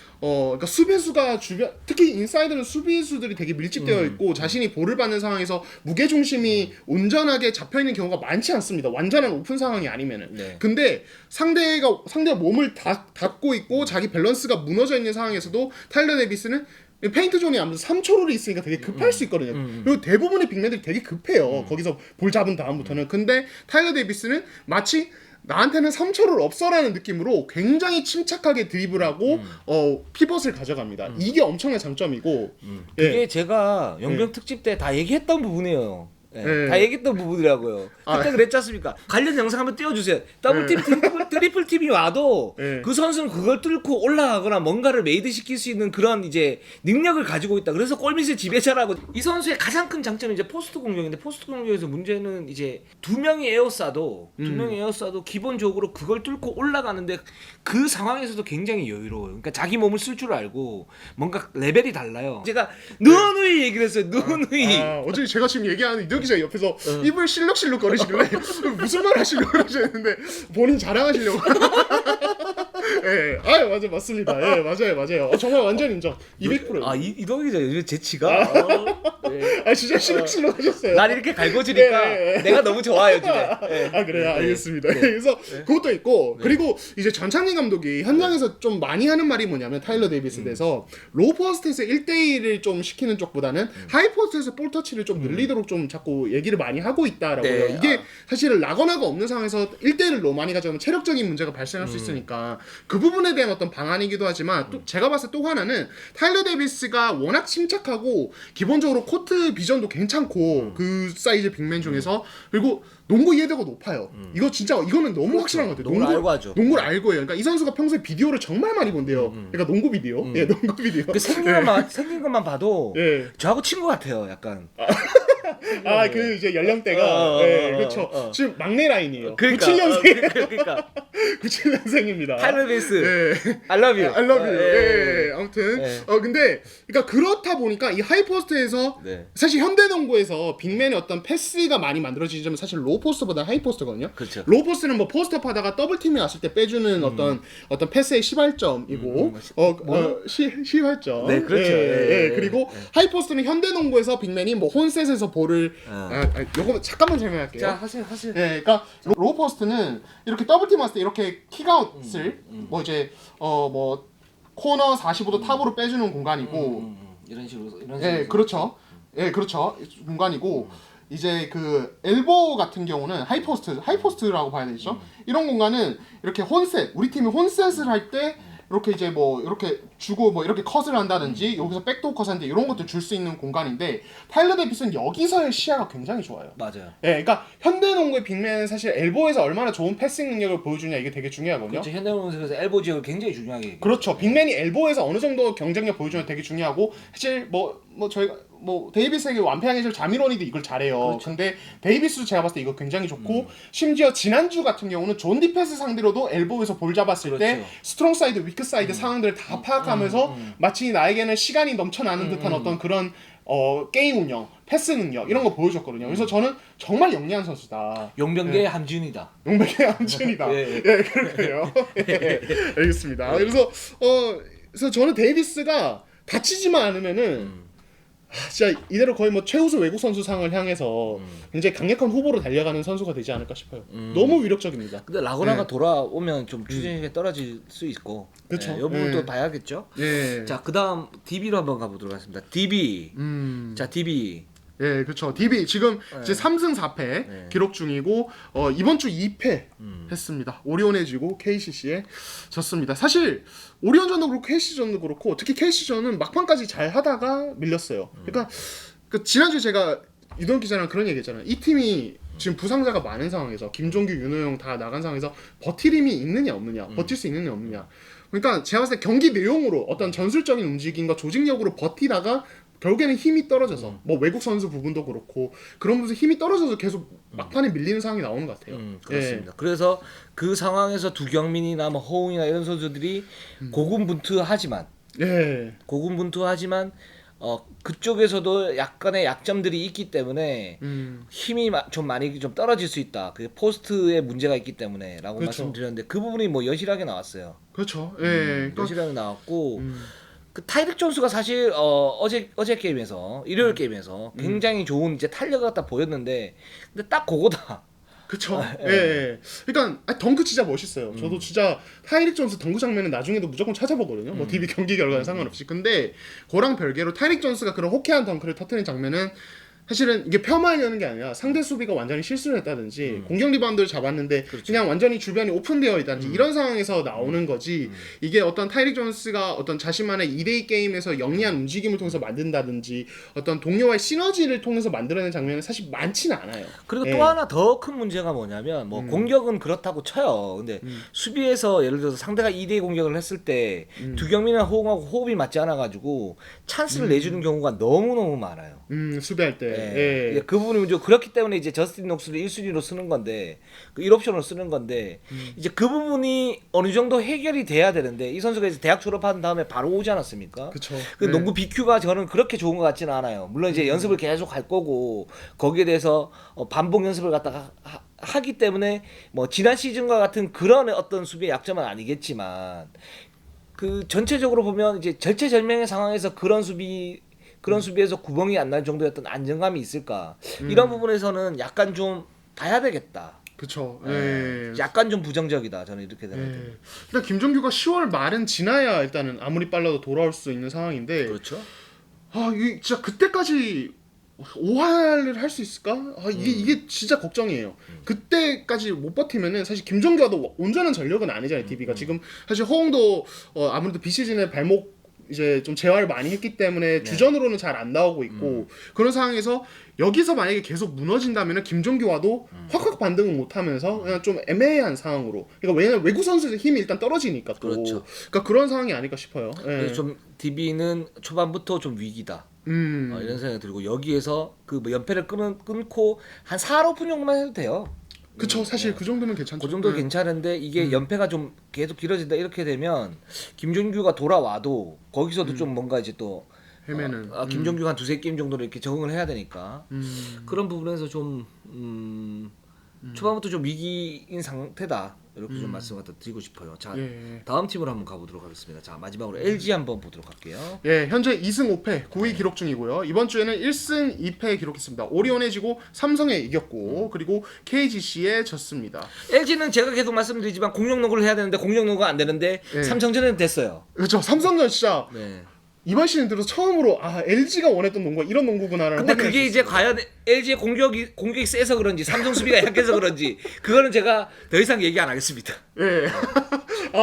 수비수가 특히 인사이드는 수비수들이 되게 밀집되어 있고 자신이 볼을 받는 상황에서 무게 중심이 온전하게 잡혀 있는 경우가 많지 않습니다. 완전한 오픈 상황이 아니면은. 네. 근데 상대가 몸을 닫고 있고 자기 밸런스가 무너져 있는 상황에서도 타일러 데이비스는 페인트 존이 아무래도 3초롤이 있으니까 되게 급할 수 있거든요. 그리고 대부분의 빅맨들이 되게 급해요. 거기서 볼 잡은 다음부터는. 근데 타일러 데이비스는 마치 나한테는 3초를 없어라는 느낌으로 굉장히 침착하게 드리블하고 피벗을 가져갑니다. 이게 엄청난 장점이고 그게 제가 연경 특집 때 다 얘기했던 부분이에요. 다 얘기했던 부분이라고요. 그때 그랬지 않습니까? 관련 영상 한번 띄워주세요. 더블팀, 트리플 팀이 와도 그 선수는 그걸 뚫고 올라가거나 뭔가를 메이드 시킬 수 있는 그런 이제 능력을 가지고 있다. 그래서 골밑의 지배자라고. 이 선수의 가장 큰 장점이 이제 포스트 공격인데 포스트 공격에서 문제는 이제 두 명이 에어싸도 기본적으로 그걸 뚫고 올라가는데 그 상황에서도 굉장히 여유로워요. 그러니까 자기 몸을 쓸 줄 알고 뭔가 레벨이 달라요. 제가 누누이 얘기를 했어요. 누누이. 어제 제가 지금 얘기하는 이동 기자 옆에서 입을 실룩실룩 거리시길래 무슨 말 하시려고 그러셨는데 본인 자랑하시려고. 예, 맞아 맞습니다. 예, 맞아요. 정말 완전 인정. 200%. 이동희 기자 요즘 재치가. 진짜 실룩실룩 하셨어요. 날 이렇게 갈궈주니까 내가 너무 좋아 요즘에. 그래요. 알겠습니다. 그래서 그것도 있고 그리고 이제 전창진 감독이 현장에서 좀 많이 하는 말이 뭐냐면 타일러 데이비스에 대해서 로우 포스트에서 1대1을 좀 시키는 쪽보다는 하이 포스트에서 볼 터치를 좀 늘리도록 좀 자꾸 얘기를 많이 하고 있다라고요. 이게 사실은 라거나가 없는 상황에서 1대1을 너무 많이 가져가면 체력적인 문제가 발생할 수 있으니까 그 부분에 대한 어떤 방안이기도 하지만 또 제가 봤을 때 또 하나는 타일러 데이비스가 워낙 침착하고 기본적으로 코트 비전도 괜찮고 그 사이즈 빅맨 중에서 그리고 농구 이해도가 높아요. 이거 진짜 이거는 너무 확실한 것 같아요. 농구를 알고 하죠. 농구를 알고 해요. 그러니까 이 선수가 평소에 비디오를 정말 많이 본대요. 그러니까 농구 비디오. 예, 농구 비디오. 그 생긴 것만 봐도 예. 저하고 친구 같아요, 약간. 아, 그 이제 연령대가 그렇죠. 지금 막내 라인이에요. 그러니까, 97년생. 그러니까 97년생입니다. 타일러 데이비스. 예. I love you. I love you. 예. 예. 아무튼 예. 근데 그러니까 그렇다 보니까 이 하이포스트에서 네. 사실 현대 농구에서 빅맨의 어떤 패스가 많이 만들어지지만 사실 로우 포스트보다 하이 포스트거든요. 그렇죠. 로우 포스트는 뭐 포스트업 하다가 더블 팀이 왔을 때 빼주는 어떤 패스의 시발점이고 시발점. 네, 그렇죠. 예. 그리고 하이 포스트는 현대 농구에서 빅맨이 뭐 혼셋에서 볼을 요거 잠깐만 설명할게요. 자, 하세요. 네, 그러니까 로우 포스트는 이렇게 더블 팀 왔을 때 이렇게 킥아웃을 뭐 이제 뭐 코너 45도 탑으로 빼주는 공간이고 이런 식으로 예, 그렇죠. 예, 그렇죠. 공간이고 이제 그 엘보 같은 경우는 하이포스트라고 봐야 되죠. 이런 공간은 이렇게 혼셋, 우리 팀이 혼셋을 할 때 이렇게 이제 뭐 이렇게 주고 뭐 이렇게 컷을 한다든지 여기서 백도어 컷 하는데 이런 것들 줄 수 있는 공간인데 타일러 데이비스는 여기서의 시야가 굉장히 좋아요. 맞아요. 예, 그러니까 현대 농구의 빅맨은 사실 엘보에서 얼마나 좋은 패싱 능력을 보여주냐 이게 되게 중요하거든요. 그렇죠. 현대농구에서 엘보 지역을 굉장히 중요하게. 그렇죠. 빅맨이 엘보에서 어느 정도 경쟁력 보여주면 되게 중요하고 사실 뭐 저희가 뭐 데이비스에게 완패양해줄 자미론이도 이걸 잘해요. 그렇죠. 근데 데이비스도 제가 봤을 때 이거 굉장히 좋고 심지어 지난주 같은 경우는 존 디패스 상대로도 엘보에서 볼 잡았을 때 그렇죠. 스트롱 사이드, 위크 사이드 상황들을 다 파악하면서 마치 나에게는 시간이 넘쳐나는 듯한 어떤 그런 게임 운영, 패스 능력 이런 거 보여줬거든요. 그래서 저는 정말 영리한 선수다. 용병계의 함지훈이다. 용백의 함준이다. 예. 예, 그럴까요? 예, 알겠습니다. 그래서 저는 데이비스가 다치지만 않으면은 진짜 이대로 거의 뭐 최우수 외국 선수 상을 향해서 굉장히 강력한 후보로 달려가는 선수가 되지 않을까 싶어요. 너무 위력적입니다. 근데 라고나가 네. 돌아오면 좀 추진력이 떨어질 수 있고. 그쵸. 이 부분도 예. 봐야겠죠. 예. 자, 그다음 DB로 한번 가보도록 하겠습니다. DB. 자, DB. 예, 그렇죠. DB 지금 이제 3승 4패 기록 중이고 이번 주 2패 했습니다. 오리온에 지고 KCC에 졌습니다. 사실 오리온전도 그렇고 KC전도 그렇고 특히 KC전은 막판까지 잘 하다가 밀렸어요. 그러니까 그 지난주에 제가 유동 기자랑 그런 얘기했잖아요. 이 팀이 지금 부상자가 많은 상황에서 김종규, 윤호영 다 나간 상황에서 버틸 힘이 있느냐 없느냐, 버틸 수 있느냐 없느냐. 그러니까 제가 봤을 때 경기 내용으로 어떤 전술적인 움직임과 조직력으로 버티다가 결국에는 힘이 떨어져서 뭐 외국 선수 부분도 그렇고 그런 부분에서 힘이 떨어져서 계속 막판에 밀리는 상황이 나오는 것 같아요. 그렇습니다. 그래서 그 상황에서 두경민이나 뭐 허웅이나 이런 선수들이 고군분투하지만 그쪽에서도 약간의 약점들이 있기 때문에 힘이 좀 많이 좀 떨어질 수 있다. 그 포스트에 문제가 있기 때문에라고 그렇죠. 말씀드렸는데 그 부분이 뭐 여실하게 나왔어요. 그렇죠. 예. 여실하게 나왔고 그 타이렉 존스가 사실 어제 게임에서 일요일 게임에서 굉장히 좋은 이제 탄력을 갖다 보였는데 근데 딱 그거다. 그쵸. 예. 그러니까 덩크 진짜 멋있어요. 저도 진짜 타이릭 존스 덩크 장면은 나중에도 무조건 찾아보거든요. 뭐 DB 경기 결과는 상관없이. 근데 그랑 별개로 타이릭 존스가 그런 호쾌한 덩크를 터뜨린 장면은 사실은 이게 폄하하려는 게 아니라 상대 수비가 완전히 실수를 했다든지 공격 리바운드를 잡았는데 그냥 완전히 주변이 오픈되어 있다든지 이런 상황에서 나오는 거지 이게 어떤 타이릭 존스가 어떤 자신만의 2대2 게임에서 영리한 움직임을 통해서 만든다든지 어떤 동료와의 시너지를 통해서 만들어낸 장면은 사실 많지는 않아요. 그리고 또 하나 더 큰 문제가 뭐냐면 뭐 공격은 그렇다고 쳐요. 근데 수비에서 예를 들어서 상대가 2대2 공격을 했을 때 두경민이나 호흡하고 호흡이 맞지 않아가지고 찬스를 내주는 경우가 너무너무 많아요. 수비할 때. 예. 그 부분이 문제. 그렇기 때문에 이제 저스틴 녹스를 1순위로 쓰는 건데 그 1옵션으로 쓰는 건데 이제 그 부분이 어느 정도 해결이 돼야 되는데 이 선수가 이제 대학 졸업한 다음에 바로 오지 않았습니까? 그쵸. 그 농구 BQ가 저는 그렇게 좋은 것 같지는 않아요. 물론 이제 연습을 계속 할 거고 거기에 대해서 반복 연습을 갖다가 하기 때문에 뭐 지난 시즌과 같은 그런 어떤 수비의 약점은 아니겠지만 그 전체적으로 보면 이제 절체절명의 상황에서 그런 수비에서 구멍이 안 날 정도의 어떤 안정감이 있을까? 이런 부분에서는 약간 좀 봐야 되겠다. 그쵸. 약간 좀 부정적이다. 저는 이렇게 생각해요. 일단 김종규가 10월 말은 지나야 일단은 아무리 빨라도 돌아올 수 있는 상황인데 그렇죠. 이게 진짜 그때까지 5할을 할 수 있을까? 이게 진짜 걱정이에요. 그때까지 못 버티면은 사실 김종규와도 온전한 전력은 아니잖아요. DB가 지금 사실 허웅도 아무래도 비시즌에 발목 이제 좀 재활을 많이 했기 때문에 주전으로는 잘 안 나오고 있고 그런 상황에서 여기서 만약에 계속 무너진다면은 김종규와도 확확 반등을 못하면서 그냥 좀 애매한 상황으로. 그러니까 왜냐면 외국 선수들 힘이 일단 떨어지니까 또. 그렇죠. 그러니까 그런 상황이 아닐까 싶어요. 예. 그래서 좀 DB는 초반부터 좀 위기다. 이런 생각이 들고 여기에서 그 뭐 연패를 끊고 한 4, 5분 정도만 해도 돼요. 그쵸. 사실 그 정도면 괜찮죠. 그 정도 괜찮은데 이게 연패가 좀 계속 길어진다 이렇게 되면 김종규가 돌아와도 거기서도 좀 뭔가 이제 또 헤매는. 김종규가 한 두세 게임 정도로 이렇게 적응을 해야 되니까 그런 부분에서 좀 초반부터 좀 위기인 상태다 이렇게 좀 말씀을 갖다 드리고 싶어요. 자 다음 팀으로 한번 가보도록 하겠습니다. 자 마지막으로 LG 한번 보도록 할게요. 예, 현재 2승 5패 9위 기록 중이고요. 이번 주에는 1승 2패 기록했습니다. 오리온에 지고 삼성에 이겼고 그리고 KGC에 졌습니다. LG는 제가 계속 말씀드리지만 공룡농구를 해야 되는데 공룡농구가 안 되는데 삼성전에는 됐어요. 그렇죠. 삼성전 진짜 네. 이번 시즌 들어서 처음으로 LG가 원했던 농구가 이런 농구구나라는. 근데 그게 이제 과연 LG의 공격이 세서 그런지 삼성 수비가 약해서 그런지 그거는 제가 더 이상 얘기 안 하겠습니다. 예.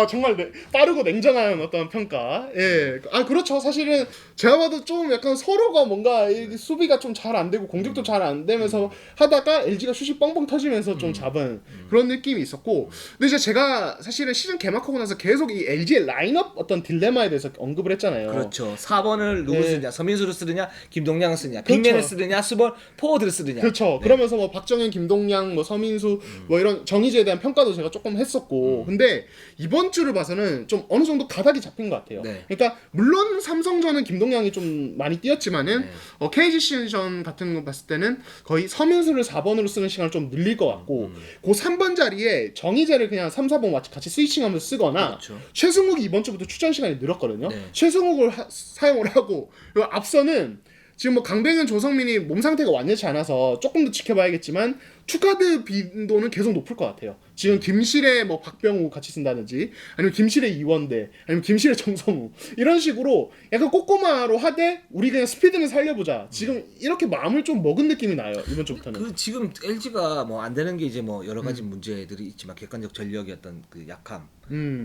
정말 빠르고 냉정한 어떤 평가. 예. 그렇죠. 사실은 제가 봐도 좀 약간 서로가 뭔가 수비가 좀 잘 안 되고 공격도 잘 안 되면서 하다가 LG가 슛이 뻥뻥 터지면서 좀 잡은 그런 느낌이 있었고. 근데 이제 제가 사실은 시즌 개막하고 나서 계속 이 LG의 라인업 어떤 딜레마에 대해서 언급을 했잖아요. 그렇죠. 4번을 누구 쓰냐? 서민수를 쓰느냐? 김동량을 쓰느냐? 빅맨을 쓰느냐? 수벌 포워드를 쓰느냐? 그렇죠. 그러면서 뭐 박정현, 김동량, 뭐 서민수 뭐 이런 정의재에 대한 평가도 제가 조금 했었고. 근데 이번 주를 봐서는 좀 어느 정도 가닥이 잡힌 것 같아요. 그러니까 물론 삼성전은 김동량이 좀 많이 뛰었지만은 KGC전 같은 거 봤을 때는 거의 서민수를 4번으로 쓰는 시간을 좀 늘릴 것 같고 그 3번 자리에 정의재를 그냥 3, 4번 같이 스위칭하면서 쓰거나 그렇죠. 최승욱이 최승욱이 이번 주부터 출전 시간이 늘었거든요. 최승욱을 사용을 하고 앞서는 지금 뭐 강백은 조성민이 몸 상태가 완전치 않아서 조금 더 지켜봐야겠지만 투카드 빈도는 계속 높을 것 같아요. 지금 김실의 뭐 박병우 같이 쓴다든지 아니면 김실의 이원대 아니면 김실의 정성우 이런 식으로 약간 꼬꼬마로 하되 우리 그냥 스피드는 살려보자. 지금 이렇게 마음을 좀 먹은 느낌이 나요. 이번 주부터는. 그 지금 LG가 뭐 안 되는 게 이제 뭐 여러 가지 문제들이 있지만 객관적 전력의 어떤 그 약함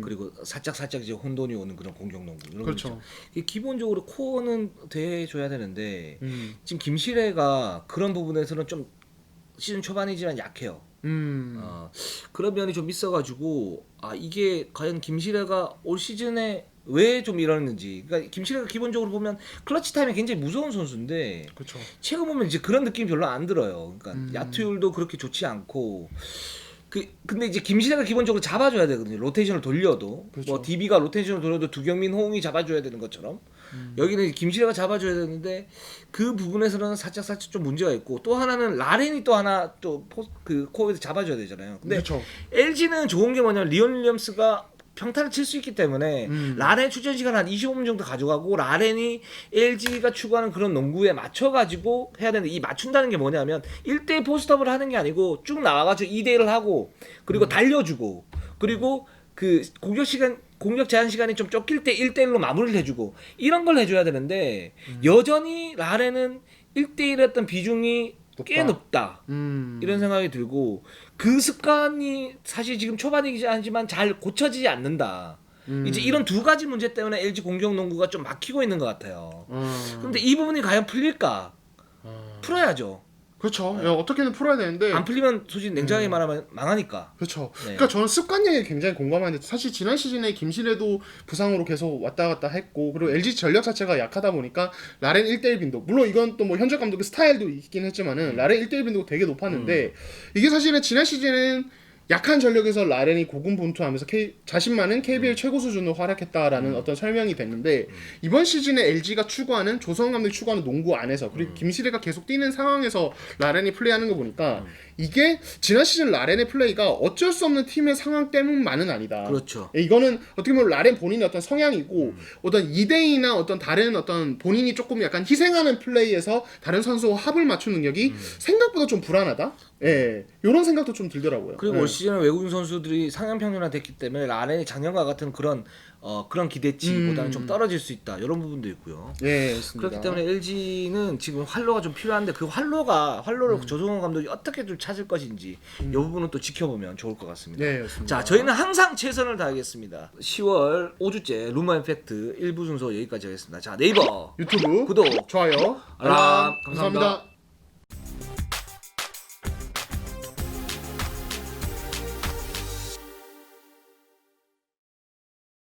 그리고 살짝 이제 혼돈이 오는 그런 공격농구 이런 그렇죠. 이게 기본적으로 코어는 돼줘야 되는데 지금 김실애가 그런 부분에서는 좀 시즌 초반이지만 약해요. 그런 면이 좀 있어가지고 이게 과연 김실애가 올 시즌에 왜 좀 이러는지. 그러니까 김실애가 기본적으로 보면 클러치 타임이 굉장히 무서운 선수인데 그렇죠. 최근 보면 이제 그런 느낌이 별로 안 들어요. 그러니까 야투율도 그렇게 좋지 않고. 근데 이제 김신혜가 기본적으로 잡아줘야 되거든요. 로테이션을 돌려도 그렇죠. 뭐 DB가 로테이션을 돌려도 두경민, 호응이 잡아줘야 되는 것처럼 여기는 김신혜가 잡아줘야 되는데 그 부분에서는 살짝 좀 문제가 있고 또 하나는 라렌이 또 하나 또 그 코어에서 잡아줘야 되잖아요. 근데 그렇죠. LG는 좋은 게 뭐냐면 리온 윌리엄스가 평타를 칠 수 있기 때문에 라렌 출전 시간 한 25분 정도 가져가고 라렌이 LG가 추구하는 그런 농구에 맞춰가지고 해야 되는데 이 맞춘다는 게 뭐냐면 1대1 포스트업을 하는 게 아니고 쭉 나와가지고 2대1을 하고 그리고 달려주고 그리고 그 공격 제한 시간이 좀 쫓길 때 1대1로 마무리를 해주고 이런 걸 해줘야 되는데 여전히 라렌은 1대1 했던 비중이 꽤 높다. 이런 생각이 들고 그 습관이 사실 지금 초반이긴 하지만 잘 고쳐지지 않는다. 이제 이런 두 가지 문제 때문에 LG 공격 농구가 좀 막히고 있는 것 같아요. 그런데 이 부분이 과연 풀릴까? 풀어야죠. 그렇죠. 어떻게든 풀어야 되는데 안 풀리면 솔직히 냉정하게 말하면 망하니까. 그렇죠. 그러니까 저는 습관 얘기에 굉장히 공감하는데 사실 지난 시즌에 김신혜도 부상으로 계속 왔다 갔다 했고 그리고 LG 전력 자체가 약하다 보니까 라렌 1대1 빈도 물론 이건 또 뭐 현재 감독의 스타일도 있긴 했지만은 라렌 1대1 빈도가 되게 높았는데 이게 사실은 지난 시즌은 약한 전력에서 라렌이 고군분투하면서 자신만은 KBL 최고 수준으로 활약했다라는 어떤 설명이 됐는데 이번 시즌에 LG가 추구하는 조성훈 감독이 추구하는 농구 안에서 그리고 김시래가 계속 뛰는 상황에서 라렌이 플레이하는 거 보니까 이게 지난 시즌 라렌의 플레이가 어쩔 수 없는 팀의 상황 때문만은 아니다. 그렇죠. 이거는 어떻게 보면 라렌 본인의 어떤 성향이고 어떤 2대2나 어떤 다른 어떤 본인이 조금 약간 희생하는 플레이에서 다른 선수와 합을 맞춘 능력이 생각보다 좀 불안하다. 예, 이런 생각도 좀 들더라고요. 그리고 올 시즌은 외국인 선수들이 상향 평준화 됐기 때문에 라렌이 작년과 같은 그런 그런 기대치보다는 좀 떨어질 수 있다 이런 부분도 있고요. 예, 맞습니다. 그렇기 때문에 LG는 지금 활로가 좀 필요한데 그 활로를 조성호 감독이 어떻게 좀 찾을 것인지 이 부분은 또 지켜보면 좋을 것 같습니다. 네, 맞습니다. 자, 저희는 항상 최선을 다하겠습니다. 10월 5주째 루머 임팩트 1부 순서 여기까지 하겠습니다. 자, 네이버 유튜브 구독, 좋아요, 알람, 감사합니다.